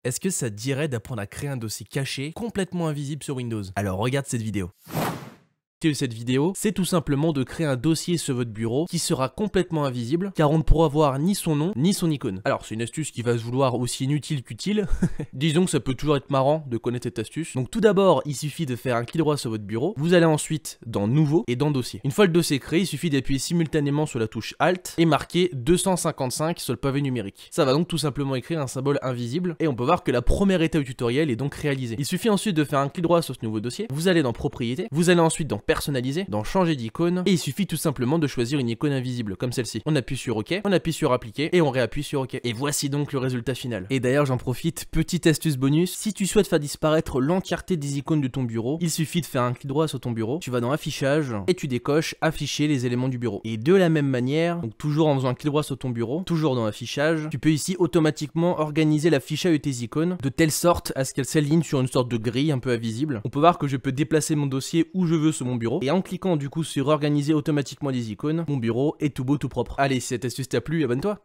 Est-ce que ça te dirait d'apprendre à créer un dossier caché complètement invisible sur Windows? Alors regarde cette vidéo. De cette vidéo, c'est tout simplement de créer un dossier sur votre bureau qui sera complètement invisible car on ne pourra voir ni son nom ni son icône. Alors c'est une astuce qui va se vouloir aussi inutile qu'utile. Disons que ça peut toujours être marrant de connaître cette astuce. Donc tout d'abord, il suffit de faire un clic droit sur votre bureau. Vous allez ensuite dans Nouveau et dans Dossier. Une fois le dossier créé, il suffit d'appuyer simultanément sur la touche Alt et marquer 255 sur le pavé numérique. Ça va donc tout simplement écrire un symbole invisible et on peut voir que la première étape du tutoriel est donc réalisée. Il suffit ensuite de faire un clic droit sur ce nouveau dossier. Vous allez dans Propriétés. Vous allez ensuite dans Personnaliser, dans Changer d'icône, et il suffit tout simplement de choisir une icône invisible, comme celle-ci. On appuie sur OK, on appuie sur Appliquer, et on réappuie sur OK. Et voici donc le résultat final. Et d'ailleurs, j'en profite, petite astuce bonus, si tu souhaites faire disparaître l'entièreté des icônes de ton bureau, il suffit de faire un clic droit sur ton bureau, tu vas dans Affichage, et tu décoches Afficher les éléments du bureau. Et de la même manière, donc toujours en faisant un clic droit sur ton bureau, toujours dans Affichage, tu peux ici automatiquement organiser l'affichage de tes icônes, de telle sorte à ce qu'elles s'alignent sur une sorte de grille un peu invisible. On peut voir que je peux déplacer mon dossier où je veux sur mon bureau, et en cliquant du coup sur organiser automatiquement les icônes, mon bureau est tout beau tout propre. Allez, si cette astuce t'a plu, abonne-toi.